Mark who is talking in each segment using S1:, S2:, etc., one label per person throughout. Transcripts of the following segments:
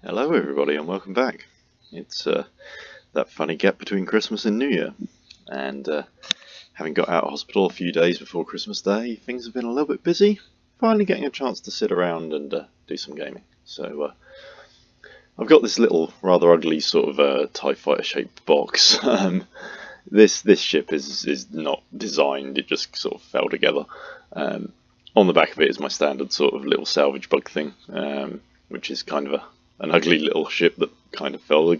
S1: Hello everybody and welcome back. It's that funny gap between Christmas and New Year, and having got out of hospital a few days before Christmas Day, things have been a little bit busy. Finally getting a chance to sit around and do some gaming. So I've got this little rather ugly sort of TIE fighter shaped box. This ship is not designed, it just sort of fell together. On the back of it is my standard sort of little salvage bug thing, which is kind of an ugly little ship that kind of fell.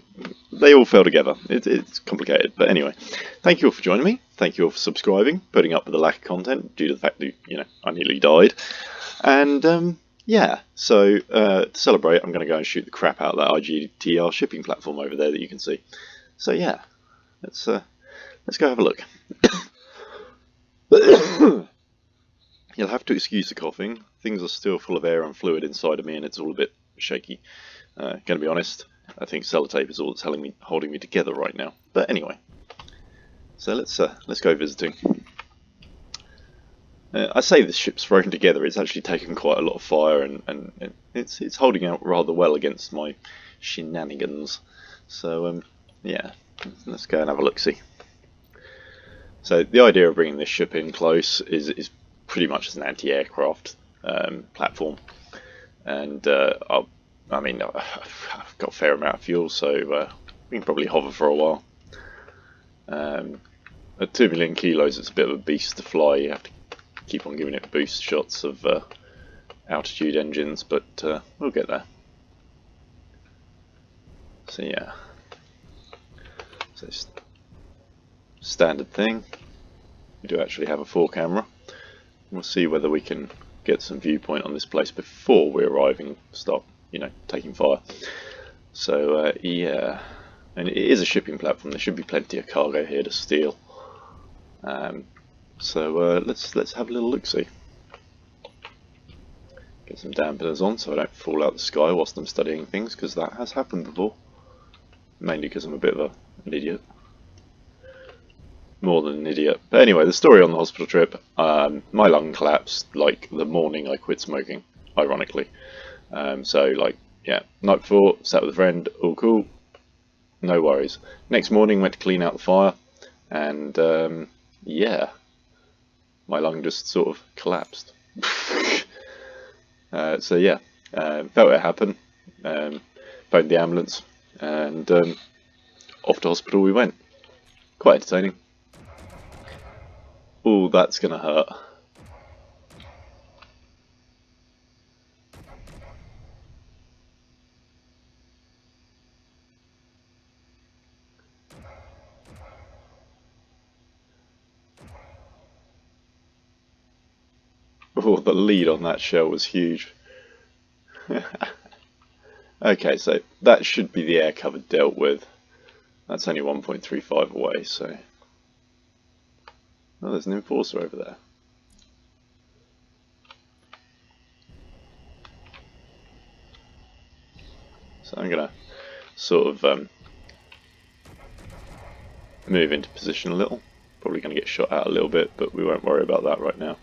S1: They all fell together. It's complicated, but anyway. Thank you all for joining me. Thank you all for subscribing, putting up with the lack of content due to the fact that I nearly died. And yeah, so to celebrate, I'm going to go and shoot the crap out of that IGTR shipping platform over there that you can see. So yeah, let's go have a look. You'll have to excuse the coughing. Things are still full of air and fluid inside of me, and it's all a bit shaky. Going to be honest, I think sellotape is all that's holding me together right now. But anyway, so let's go visiting. I say this ship's thrown together. It's actually taken quite a lot of fire, and it's holding out rather well against my shenanigans. So yeah, let's go and have a look-see. So the idea of bringing this ship in close is pretty much as an anti-aircraft platform, and I've got a fair amount of fuel, so we can probably hover for a while. At 2 million kilos, it's a bit of a beast to fly. You have to keep on giving it boost shots of altitude engines, but we'll get there. So yeah, so standard thing. We do actually have a 4-camera. We'll see whether we can get some viewpoint on this place before we arrive and start, taking fire. So yeah, and it is a shipping platform. There should be plenty of cargo here to steal. So let's have a little look-see. Get some dampeners on so I don't fall out the sky whilst I'm studying things, because that has happened before. Mainly because I'm a bit of an idiot. More than an idiot. But anyway, the story on the hospital trip, my lung collapsed like the morning I quit smoking, ironically. So like, yeah, night before, sat with a friend, all cool, no worries. Next morning went to clean out the fire, and yeah, my lung just sort of collapsed. So yeah, felt it happen, phoned the ambulance, and off to hospital we went. Quite entertaining. Ooh, that's gonna hurt. Oh, the lead on that shell was huge. Okay, so that should be the air cover dealt with. That's only 1.35 away, so... Oh, there's an enforcer over there. So I'm going to sort of move into position a little. Probably going to get shot out a little bit, but we won't worry about that right now.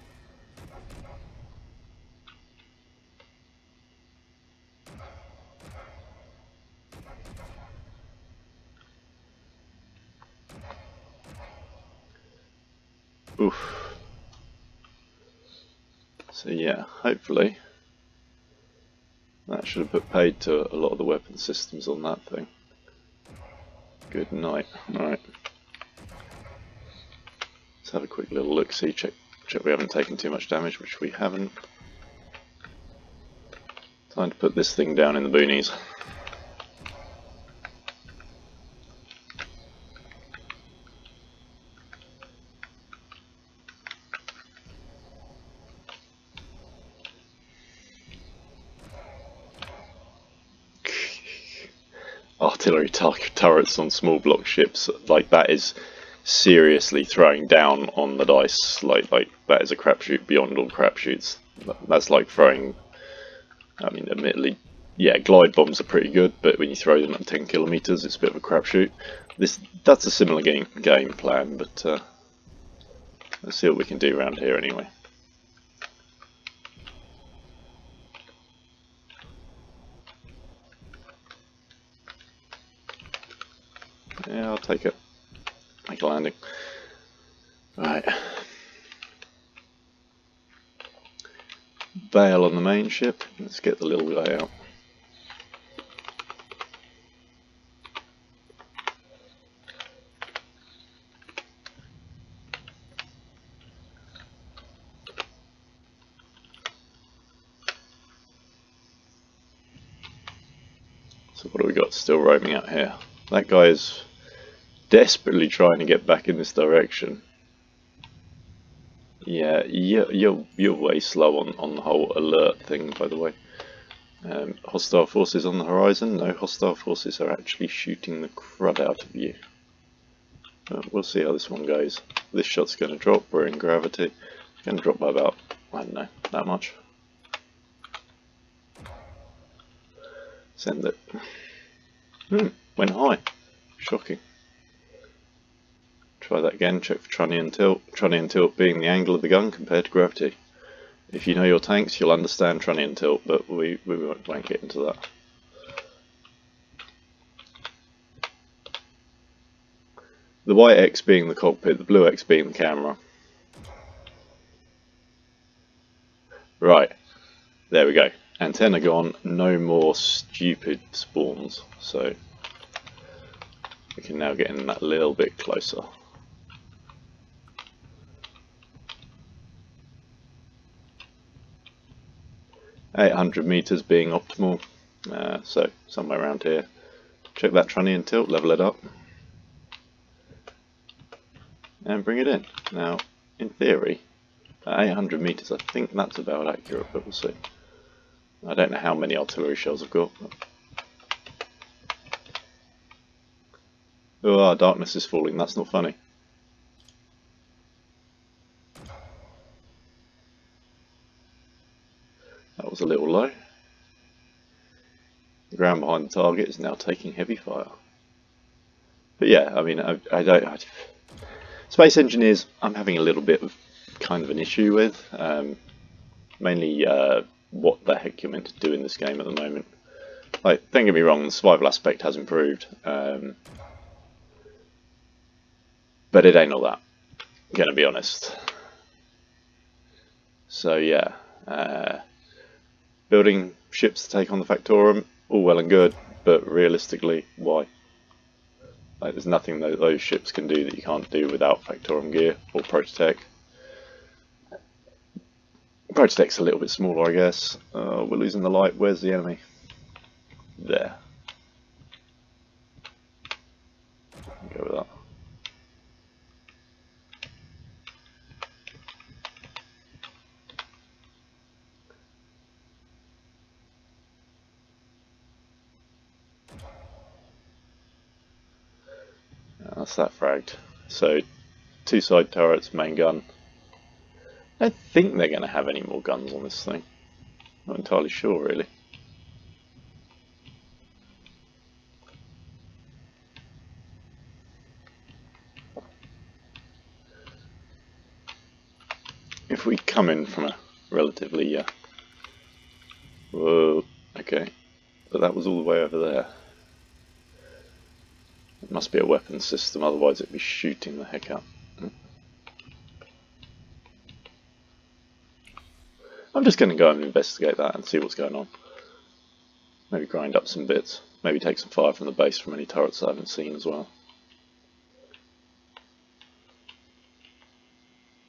S1: Oof. So yeah, hopefully that should have put paid to a lot of the weapon systems on that thing. Good night. Alright. Let's have a quick little look, see, check we haven't taken too much damage, which we haven't. Time to put this thing down in the boonies. Artillery turrets on small block ships, like that is seriously throwing down on the dice. Like that is a crapshoot beyond all crapshoots. That's like throwing, I mean, admittedly, yeah, glide bombs are pretty good, but when you throw them at 10 kilometers, it's a bit of a crapshoot. That's a similar game plan, but let's see what we can do around here anyway. take it. Make a landing. Right. Bail on the main ship. Let's get the little guy out. So what do we got still roaming out here? That guy is desperately trying to get back in this direction. Yeah, you're way slow on the whole alert thing, by the way. Hostile forces on the horizon. No, hostile forces are actually shooting the crud out of you. We'll see how this one goes. This shot's going to drop. We're in gravity. It's going to drop by about, I don't know, that much. Send it. Went high. Shocking. Try that again, check for trunnion tilt. Trunnion tilt being the angle of the gun compared to gravity. If you know your tanks, you'll understand trunnion tilt, but we won't get into that. The white X being the cockpit, the blue X being the camera. Right, there we go. Antenna gone, no more stupid spawns, so we can now get in that little bit closer. 800 meters being optimal, so somewhere around here. Check that trunnion tilt, level it up, and bring it in. Now, in theory, at 800 meters, I think that's about accurate, but we'll see. I don't know how many artillery shells I've got. But... oh, darkness is falling. That's not funny. That was a little low. The ground behind the target is now taking heavy fire. But yeah, I mean, I don't... Space Engineers, I'm having a little bit of kind of an issue with. Mainly what the heck you're meant to do in this game at the moment. Like, don't get me wrong, the survival aspect has improved. But it ain't all that, gonna be honest. So yeah, building ships to take on the Factorum, all well and good, but realistically, why? Like, there's nothing that those ships can do that you can't do without Factorum gear or Prototech. Prototech's a little bit smaller, I guess. We're losing the light. Where's the enemy? There. Go with that. That's that fragged. So, two side turrets, main gun. I don't think they're going to have any more guns on this thing. Not entirely sure, really. If we come in from a relatively... whoa, okay. But that was all the way over there. It must be a weapons system, otherwise it'd be shooting the heck out. I'm just going to go and investigate that and see what's going on. Maybe grind up some bits. Maybe take some fire from the base from any turrets I haven't seen as well.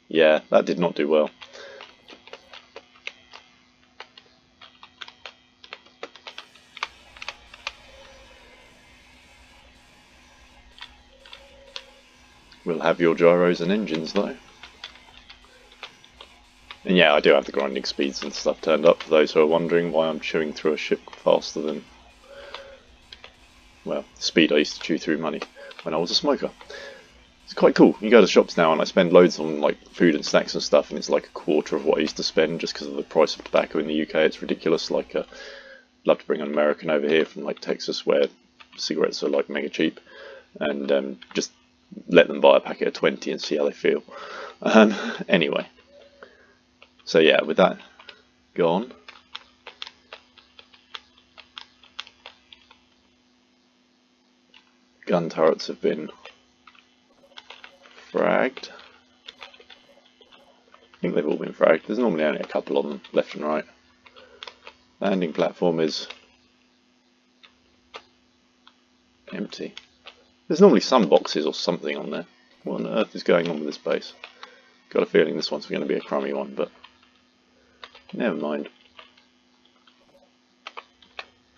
S1: Yeah, that did not do well. We'll have your gyros and engines though. And yeah, I do have the grinding speeds and stuff turned up for those who are wondering why I'm chewing through a ship faster than, well, the speed I used to chew through money when I was a smoker. It's quite cool. You go to shops now and I spend loads on like food and snacks and stuff, and it's like a quarter of what I used to spend just because of the price of tobacco in the UK. It's ridiculous. Like, love to bring an American over here from like Texas where cigarettes are like mega cheap, and just let them buy a packet of 20 and see how they feel. Anyway. So yeah, with that gone, gun turrets have been fragged. I think they've all been fragged. There's normally only a couple on them, left and right. Landing platform is empty. There's normally some boxes or something on there. What on earth is going on with this base? Got a feeling this one's going to be a crummy one, but never mind.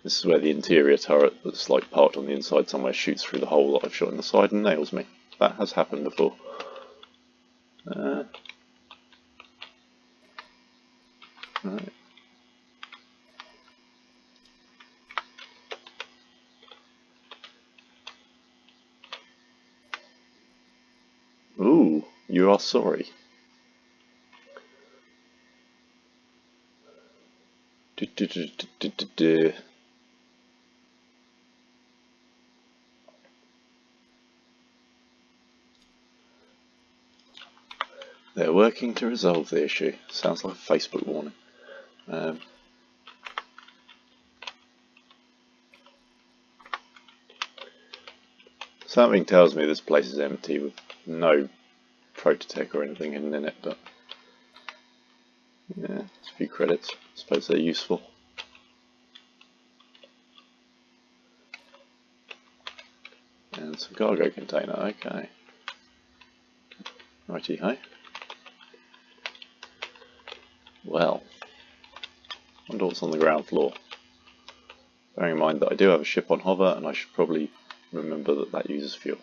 S1: This is where the interior turret that's like parked on the inside somewhere shoots through the hole that I've shot in the side and nails me. That has happened before. Right. Ooh, you are sorry. They're working to resolve the issue. Sounds like a Facebook warning. Something tells me this place is empty with no prototech or anything hidden in it, but yeah, it's a few credits. I suppose they're useful. And some cargo container, okay. Righty ho. Well, wonder what's on the ground floor. Bearing in mind that I do have a ship on hover, and I should probably remember that that uses fuel.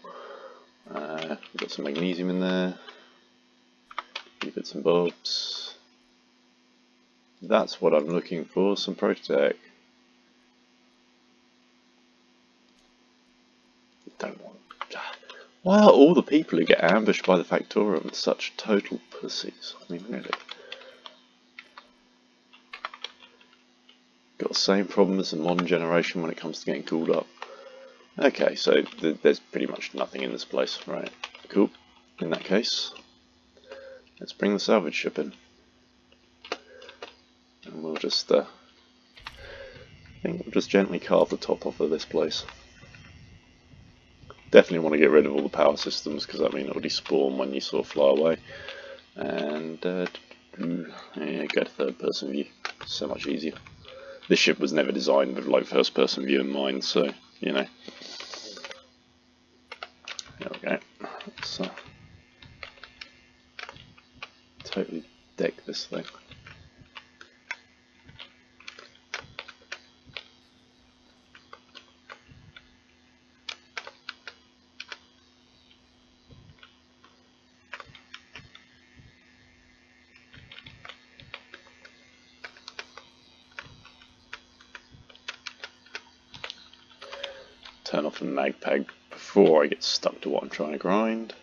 S1: We've got some magnesium in there. A few bits and bobs. That's what I'm looking for, some prototech. Don't want. Why are all the people who get ambushed by the Factorum such total pussies? I mean, really. Got the same problem as the modern generation when it comes to getting cooled up. Okay, so there's pretty much nothing in this place. Right, cool. In that case, let's bring the salvage ship in. And we'll just, I think we'll just gently carve the top off of this place. Definitely want to get rid of all the power systems, because that means it'll despawn when you sort of fly away. And, yeah, go to third person view. So much easier. This ship was never designed with like first person view in mind, so, you know. There we go. Let's totally deck this thing. Turn off the mag peg before I get stuck to what I'm trying to grind.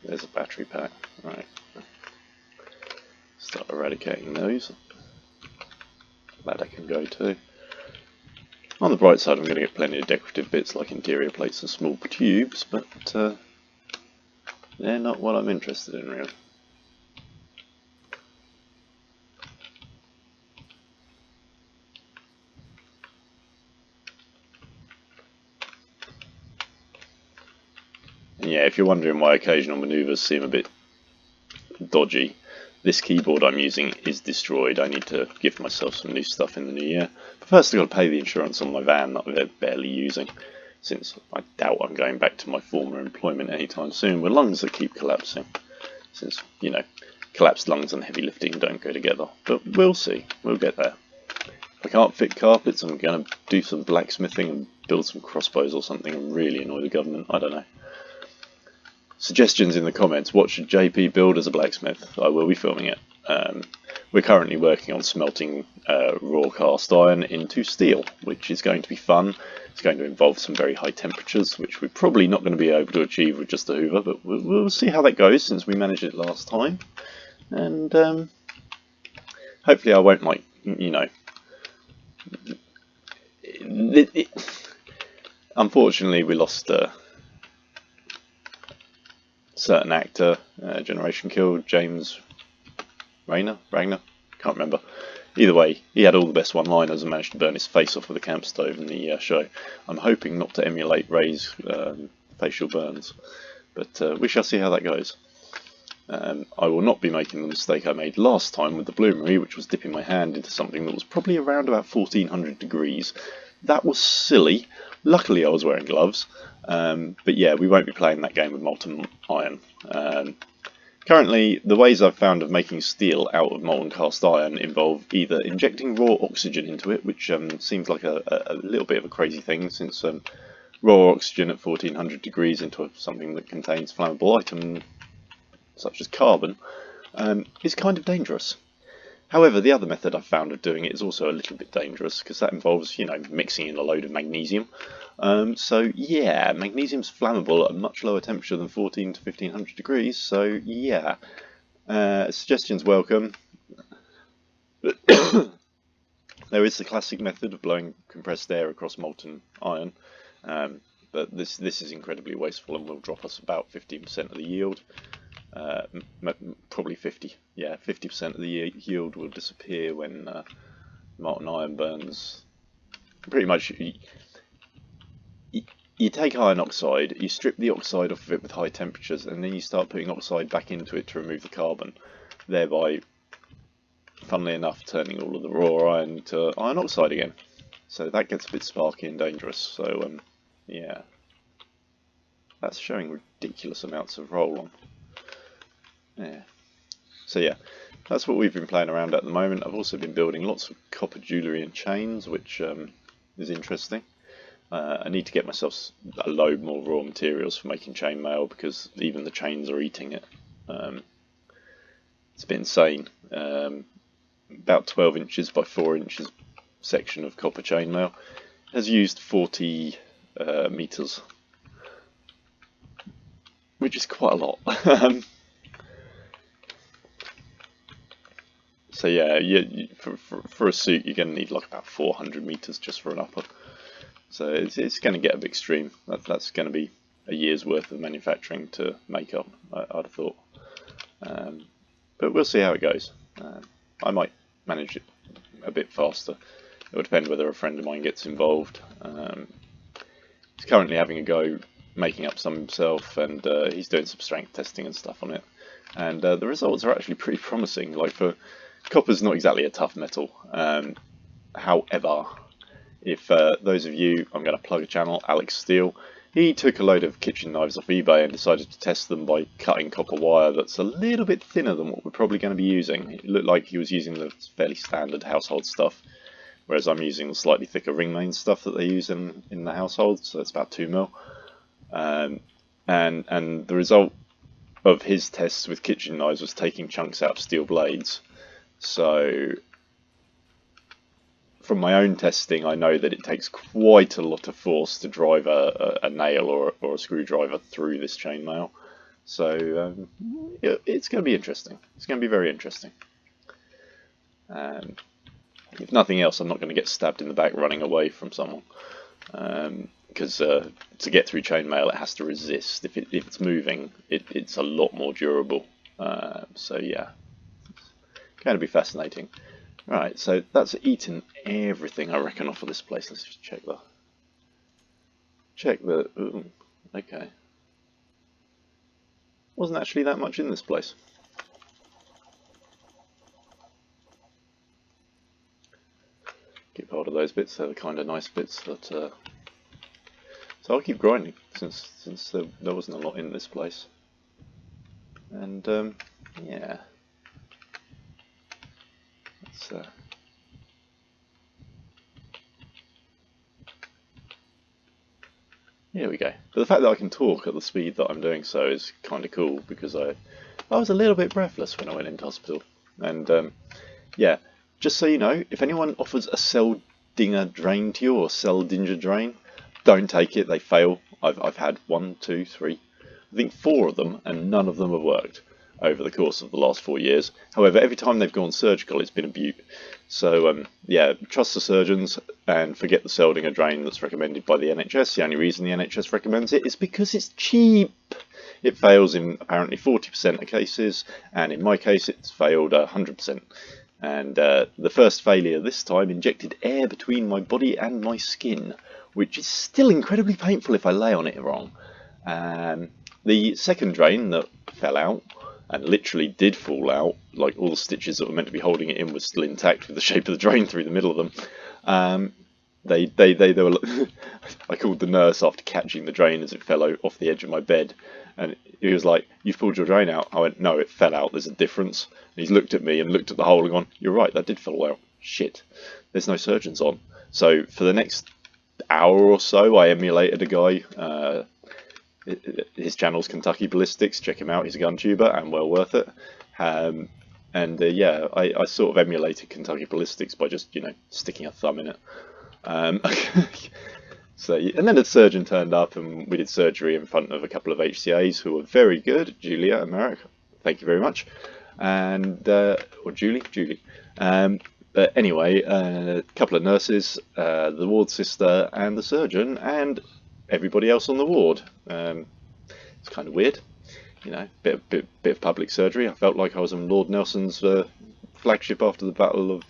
S1: There's a battery pack. Right. Start eradicating those. That I can go to. On the bright side, I'm going to get plenty of decorative bits like interior plates and small tubes, but they're not what I'm interested in, really. And yeah, if you're wondering why occasional manoeuvres seem a bit dodgy, this keyboard I'm using is destroyed. I need to give myself some new stuff in the new year. But first I've got to pay the insurance on my van that I'm barely using, since I doubt I'm going back to my former employment anytime soon with lungs that keep collapsing. Since, you know, collapsed lungs and heavy lifting don't go together. But we'll see. We'll get there. If I can't fit carpets, I'm going to do some blacksmithing and build some crossbows or something and really annoy the government. I don't know. Suggestions in the comments. What should JP build as a blacksmith? I will be filming it. we're currently working on smelting raw cast iron into steel, which is going to be fun. It's going to involve some very high temperatures, which we're probably not going to be able to achieve with just a hoover, but we'll see how that goes since we managed it last time. And hopefully I won't, like, you know... Unfortunately, we lost a certain actor, Generation killed, James Ragnar, can't remember. Either way, he had all the best one-liners and managed to burn his face off with a camp stove in the show. I'm hoping not to emulate Ray's facial burns, but we shall see how that goes. I will not be making the mistake I made last time with the bloomery, which was dipping my hand into something that was probably around about 1400 degrees. That was silly. Luckily I was wearing gloves, but yeah, we won't be playing that game with molten iron. Currently, the ways I've found of making steel out of molten cast iron involve either injecting raw oxygen into it, which seems like a little bit of a crazy thing, since raw oxygen at 1400 degrees into something that contains flammable item such as carbon is kind of dangerous. However, the other method I've found of doing it is also a little bit dangerous, because that involves, you know, mixing in a load of magnesium. So yeah, magnesium's flammable at a much lower temperature than 14 to 1500 degrees, so yeah, suggestions welcome. There is the classic method of blowing compressed air across molten iron, but this is incredibly wasteful and will drop us about 15% of the yield. Probably 50. Yeah, 50% of the yield will disappear when molten iron burns. Pretty much, you take iron oxide, you strip the oxide off of it with high temperatures, and then you start putting oxide back into it to remove the carbon, thereby, funnily enough, turning all of the raw iron to iron oxide again. So that gets a bit sparky and dangerous. So yeah, that's showing ridiculous amounts of roll on. Yeah. So yeah, that's what we've been playing around at the moment. I've also been building lots of copper jewellery and chains, which is interesting. I need to get myself a load more raw materials for making chainmail, because even the chains are eating it. It's been insane. About 12 inches by 4 inches section of copper chainmail has used 40 meters, which is quite a lot. So yeah, for a suit you're going to need like about 400 meters just for an upper. So it's going to get a bit extreme. That's going to be a year's worth of manufacturing to make up, I'd have thought. But we'll see how it goes. I might manage it a bit faster. It will depend whether a friend of mine gets involved. He's currently having a go making up some himself, and he's doing some strength testing and stuff on it. And the results are actually pretty promising. Like, for copper's not exactly a tough metal. However, if those of you, I'm going to plug a channel, Alex Steele, he took a load of kitchen knives off eBay and decided to test them by cutting copper wire that's a little bit thinner than what we're probably going to be using. It looked like he was using the fairly standard household stuff, whereas I'm using the slightly thicker ring main stuff that they use in the household, so it's about 2mm. And the result of his tests with kitchen knives was taking chunks out of steel blades. So from my own testing, I know that it takes quite a lot of force to drive a nail or a screwdriver through this chainmail. So it's going to be interesting. It's going to be very interesting. If nothing else, I'm not going to get stabbed in the back running away from someone. Because to get through chainmail, it has to resist. If it's moving, it's a lot more durable. So yeah, it's going to be fascinating. Right, so that's eaten everything, I reckon, off of this place. Let's just check the. Ooh, okay. Wasn't actually that much in this place. Keep hold of those bits. They're the kind of nice bits that. So I'll keep grinding since there wasn't a lot in this place. And yeah. Let's. Here we go. But the fact that I can talk at the speed that I'm doing so is kind of cool, because I was a little bit breathless when I went into hospital. And Yeah, just so you know, if anyone offers a cell dinger drain to you or cell dinger drain, don't take it. They fail. I've had one, two, three, I think four of them, and none of them have worked over the course of the last 4 years. However, every time they've gone surgical, it's been a beaut. So yeah, trust the surgeons and forget the cell dinger drain that's recommended by the NHS. The only reason the NHS recommends it is because it's cheap. It fails in apparently 40% of cases, and in my case, it's failed 100%. And the first failure this time injected air between my body and my skin, which is still incredibly painful if I lay on it wrong. The second drain that fell out, and literally did fall out, like all the stitches that were meant to be holding it in were still intact with the shape of the drain through the middle of them. They were. I called the nurse after catching the drain as it fell off the edge of my bed, and he was like, "You've pulled your drain out." I went, "No, it fell out. There's a difference." And he's looked at me and looked at the hole and gone, "You're right, that did fall out. Shit, there's no surgeons on." So for the next hour or so, I emulated a guy. His channel's Kentucky Ballistics. Check him out. He's a gun tuber and well worth it. Yeah, I sort of emulated Kentucky Ballistics by just sticking a thumb in it. So, and then a surgeon turned up and we did surgery in front of a couple of HCAs who were very good. Julia and Merrick, thank you very much. And or Julie. But anyway, a couple of nurses, the ward sister, and the surgeon, and everybody else on the ward. It's kind of weird, bit of public surgery. I felt like I was on Lord Nelson's flagship after the Battle of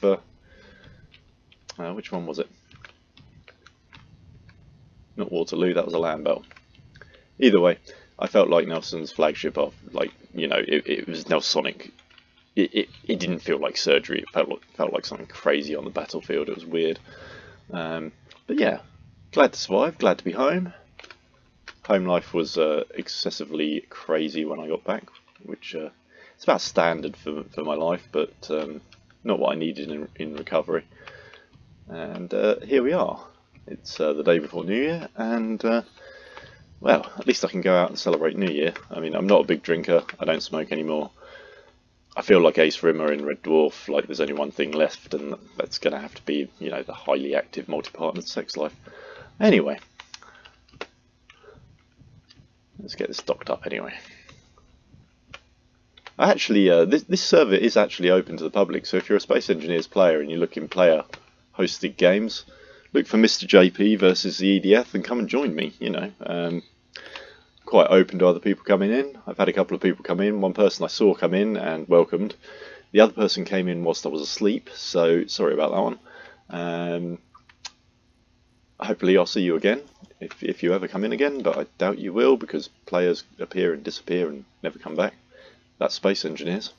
S1: which one was it? Not Waterloo, that was a land battle. Either way, I felt like Nelson's flagship off, it was Nelsonic. It didn't feel like surgery. It felt like something crazy on the battlefield. It was weird. But yeah, glad to survive. Glad to be home. Home life was excessively crazy when I got back, which it's about standard for my life, but not what I needed in recovery. And here we are. It's the day before New Year, and well, at least I can go out and celebrate New Year. I mean, I'm not a big drinker. I don't smoke anymore. I feel like Ace Rimmer in Red Dwarf, like there's only one thing left, and that's going to have to be, the highly active multi-partnered sex life. Anyway, let's get this docked up anyway. Actually, this server is actually open to the public, so if you're a Space Engineers player and you look in player-hosted games, look for Mr. JP versus the EDF and come and join me, Quite open to other people coming in. I've had a couple of people come in. One person I saw come in and welcomed. The other person came in whilst I was asleep, so sorry about that one. Hopefully I'll see you again, if you ever come in again, but I doubt you will because players appear and disappear and never come back. That's Space Engineers.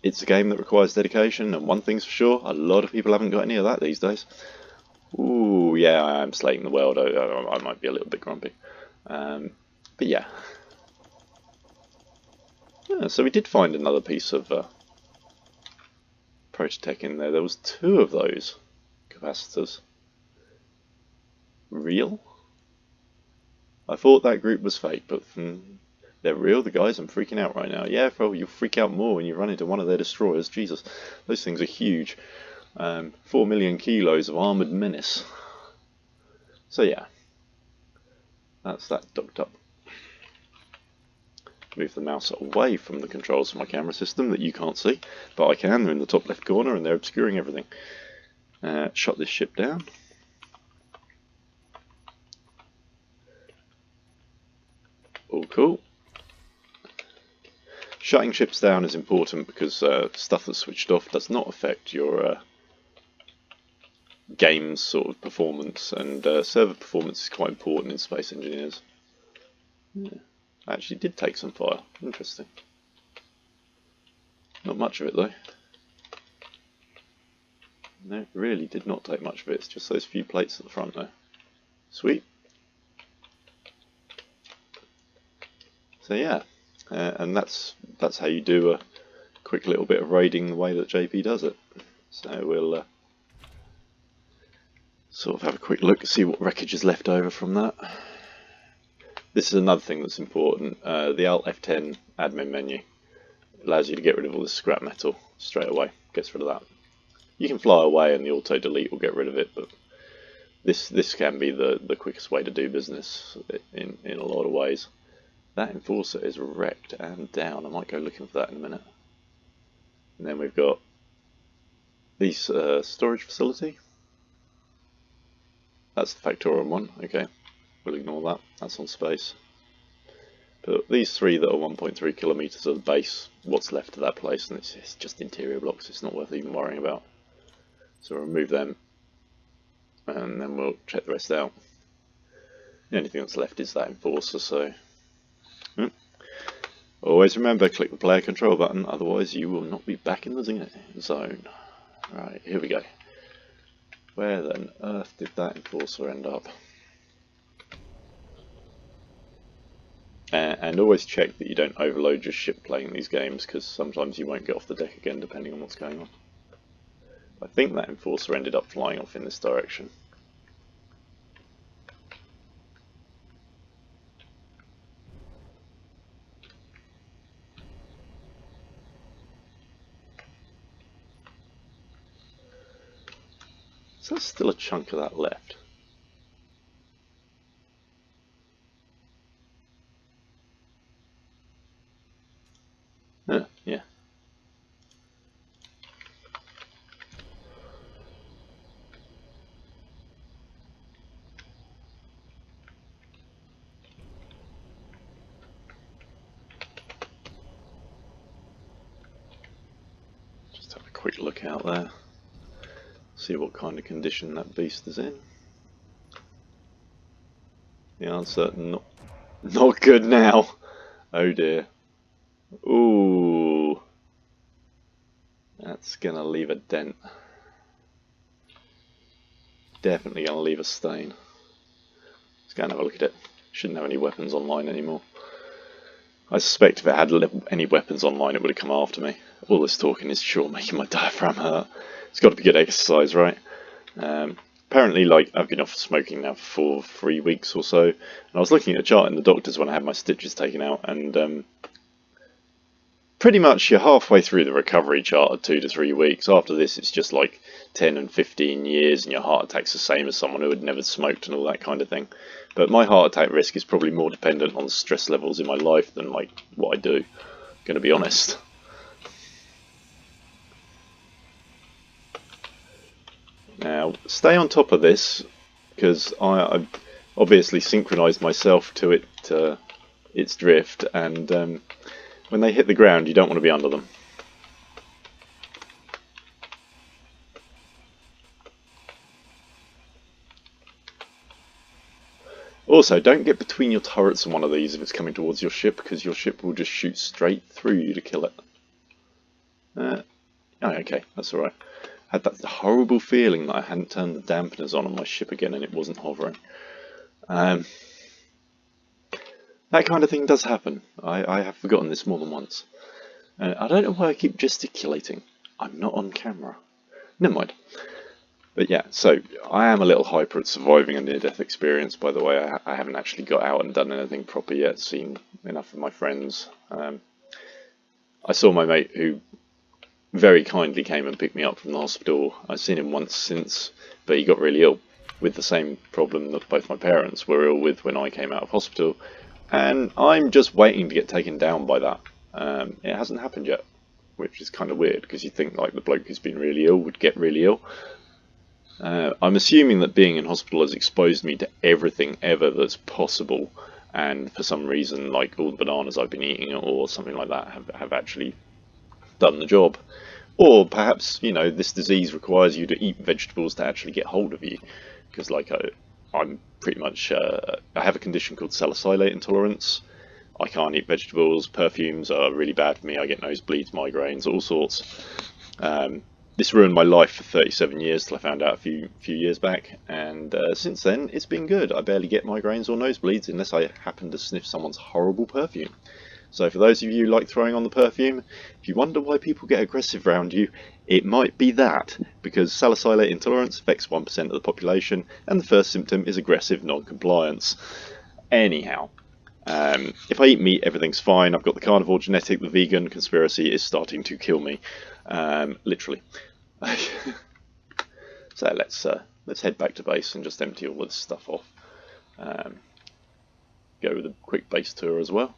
S1: It's a game that requires dedication, and one thing's for sure, a lot of people haven't got any of that these days. Ooh, yeah, I am slating the world. I might be a little bit grumpy. But yeah. So we did find another piece of Prototech in there. There was two of those capacitors. Real? I thought that group was fake, but they're real. The guys, I'm freaking out right now. Yeah, well, you'll freak out more when you run into one of their destroyers. Jesus, those things are huge. 4 million kilos of armoured menace. So yeah, that's that docked up. Move the mouse away from the controls of my camera system that you can't see, but I can. They're in the top left corner and they're obscuring everything. Shut this ship down. All cool. Shutting ships down is important because stuff that's switched off does not affect your game's sort of performance, and server performance is quite important in Space Engineers. Yeah. I actually did take some fire. Interesting. Not much of it though. No, it really did not take much of it. It's just those few plates at the front there. Sweet. So yeah, and that's how you do a quick little bit of raiding the way that JP does it. So we'll sort of have a quick look to see what wreckage is left over from that. This is another thing that's important. The Alt F10 admin menu allows you to get rid of all this scrap metal. straight away. Gets rid of that. You can fly away and the auto delete will get rid of it, but this can be the quickest way to do business in a lot of ways. That enforcer is wrecked and down. I might go looking for that in a minute. And then we've got these storage facility. That's the Factorium one. Okay, we'll ignore that. That's on space. But these three that are 1.3 kilometers of the base, what's left of that place, and it's just interior blocks. It's not worth even worrying about. So we'll remove them, and then we'll check the rest out. The only thing that's left is that enforcer. So always remember, click the player control button, otherwise you will not be back in the zone. Right, here we go. Where on earth did that enforcer end up? And always check that you don't overload your ship playing these games, because sometimes you won't get off the deck again depending on what's going on. I think that enforcer ended up flying off in this direction. So there's still a chunk of that left. Yeah. Just have a quick look out there. See what kind of condition that beast is in. The answer, not good now. Oh dear. Ooh. That's gonna leave a dent. Definitely gonna leave a stain. Let's go and have a look at it. Shouldn't have any weapons online anymore. I suspect if it had any weapons online it would have come after me. All this talking is sure making my diaphragm hurt. It's got to be good exercise, right? Apparently, like, I've been off smoking now for 3 weeks or so, and I was looking at a chart in the doctors when I had my stitches taken out, and pretty much you're halfway through the recovery chart at 2 to 3 weeks. After this, it's just like 10 and 15 years, and your heart attack's the same as someone who had never smoked and all that kind of thing. But my heart attack risk is probably more dependent on stress levels in my life than like what I do. Going to be honest. Now, stay on top of this, because I've obviously synchronised myself to its drift, and when they hit the ground, you don't want to be under them. Also, don't get between your turrets and one of these if it's coming towards your ship, because your ship will just shoot straight through you to kill it. Oh, okay, that's alright. I had that horrible feeling that I hadn't turned the dampeners on my ship again and it wasn't hovering. That kind of thing does happen. I have forgotten this more than once. I don't know why I keep gesticulating. I'm not on camera. Never mind. But yeah, so I am a little hyper at surviving a near-death experience, by the way. I haven't actually got out and done anything proper yet, seen enough of my friends. I saw my mate who very kindly came and picked me up from the hospital. I've seen him once since, but he got really ill with the same problem that both my parents were ill with when I came out of hospital. And I'm just waiting to get taken down by that. It hasn't happened yet, which is kind of weird, because you think like the bloke who's been really ill would get really ill. I'm assuming that being in hospital has exposed me to everything ever that's possible, and for some reason, like all the bananas I've been eating or something like that have actually done the job. Or perhaps, you know, this disease requires you to eat vegetables to actually get hold of you, because like I'm pretty much, I have a condition called salicylate intolerance. I can't eat vegetables, perfumes are really bad for me, I get nosebleeds, migraines, all sorts. This ruined my life for 37 years till I found out a few years back, and since then it's been good. I barely get migraines or nosebleeds unless I happen to sniff someone's horrible perfume. So for those of you who like throwing on the perfume, if you wonder why people get aggressive around you, it might be that, because salicylate intolerance affects 1% of the population, and the first symptom is aggressive non-compliance. Anyhow, if I eat meat, everything's fine. I've got the carnivore genetic, the vegan conspiracy is starting to kill me. literally. So let's head back to base and just empty all this stuff off. Go with a quick base tour as well.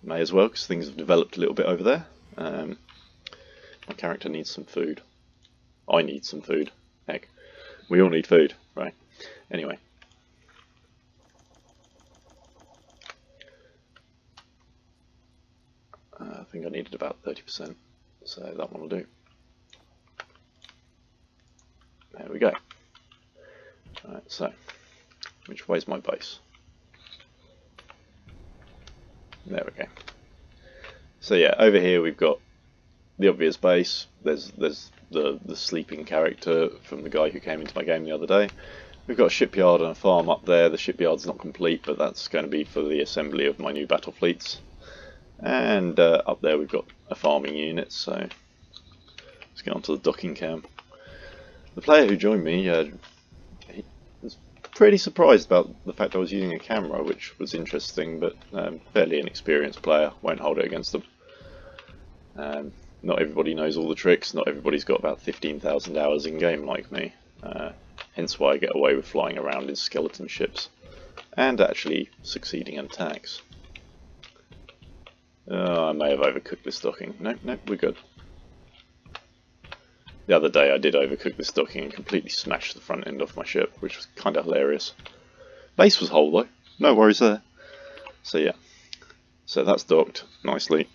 S1: May as well, because things have developed a little bit over there. My character needs some food. I need some food. Heck, we all need food, right? Anyway. I think I needed about 30%, so that one will do. There we go. Alright, so, which way's my base? There we go. So yeah, over here we've got the obvious base. There's the sleeping character from the guy who came into my game the other day. We've got a shipyard and a farm up there. The shipyard's not complete, but that's going to be for the assembly of my new battle fleets. And up there we've got a farming unit, so let's get onto the docking cam. The player who joined me, he was pretty surprised about the fact I was using a camera, which was interesting, but fairly inexperienced player, won't hold it against them. Not everybody knows all the tricks, not everybody's got about 15,000 hours in game like me, hence why I get away with flying around in skeleton ships, and actually succeeding in attacks. I may have overcooked this docking. No, we're good. The other day I did overcook this docking and completely smashed the front end off my ship, which was kind of hilarious. Base was whole though, no worries there. So yeah, so that's docked nicely.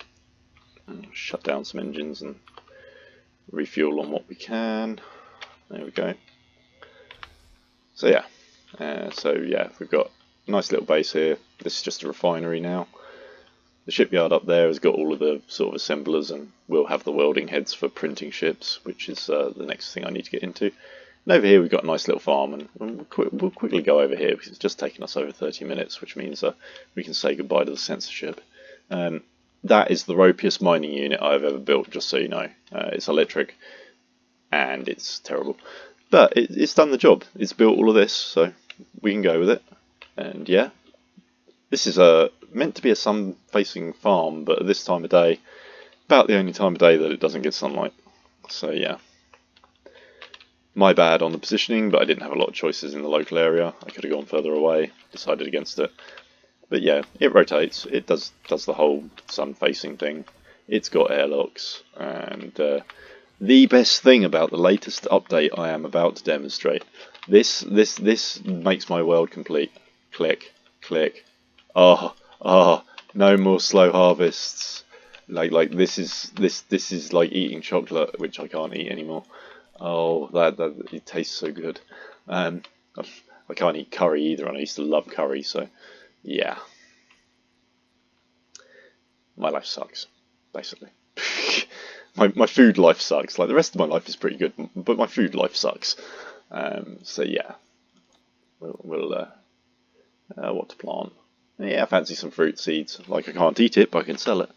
S1: Shut down some engines and refuel on what we can. There we go. So yeah, we've got a nice little base here. This is just a refinery now. The shipyard up there has got all of the sort of assemblers, and we'll have the welding heads for printing ships, which is the next thing I need to get into. And over here we've got a nice little farm, and we'll quickly go over here because it's just taken us over 30 minutes, which means we can say goodbye to the censorship. That is the ropiest mining unit I've ever built, just so you know. It's electric, and it's terrible. But it's done the job. It's built all of this, so we can go with it. And yeah, this is meant to be a sun-facing farm, but at this time of day, about the only time of day that it doesn't get sunlight. So yeah, my bad on the positioning, but I didn't have a lot of choices in the local area. I could have gone further away, decided against it. But yeah, it rotates, it does the whole sun-facing thing. It's got airlocks, and the best thing about the latest update I am about to demonstrate, this makes my world complete. Click, click. Oh, no more slow harvests. Like this is like eating chocolate, which I can't eat anymore. Oh, that it tastes so good. I can't eat curry either, and I used to love curry, so yeah. My life sucks, basically. my food life sucks. Like the rest of my life is pretty good, but my food life sucks. So yeah, we'll what to plant. Yeah, I fancy some fruit seeds. Like I can't eat it, but I can sell it.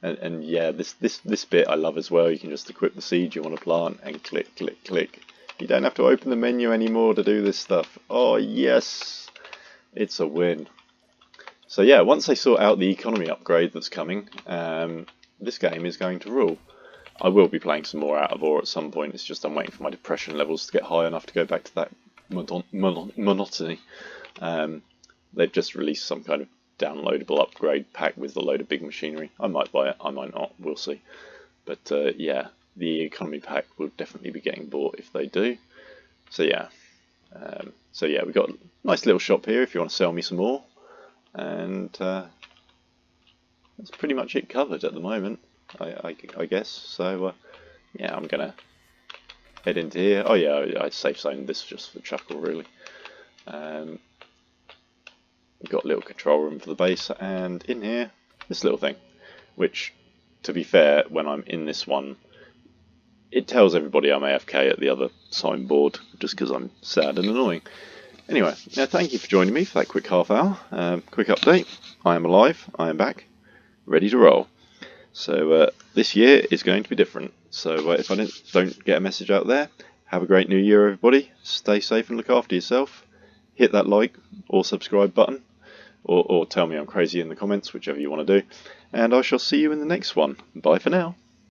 S1: And yeah, this bit I love as well. You can just equip the seed you want to plant and click, click, click. You don't have to open the menu anymore to do this stuff. Oh yes, it's a win. So yeah, once they sort out the economy upgrade that's coming, this game is going to rule. I will be playing some more Out of Ore at some point. It's just I'm waiting for my depression levels to get high enough to go back to that monotony. They've just released some kind of downloadable upgrade pack with a load of big machinery. I might buy it, I might not, we'll see. But yeah, the economy pack will definitely be getting bought if they do. So yeah, we've got a nice little shop here if you want to sell me some more. And that's pretty much it covered at the moment, I guess. So yeah, I'm gonna head into here. Oh yeah, I safe zoned this just for chuckle really. We've got a little control room for the base, and in here, this little thing, which, to be fair, when I'm in this one, it tells everybody I'm AFK at the other signboard, just because I'm sad and annoying. Anyway, now thank you for joining me for that quick half hour, quick update. I am alive, I am back, ready to roll. So this year is going to be different, so if I don't get a message out there, have a great new year everybody, stay safe and look after yourself, hit that like or subscribe button, or tell me I'm crazy in the comments, whichever you want to do, and I shall see you in the next one. Bye for now.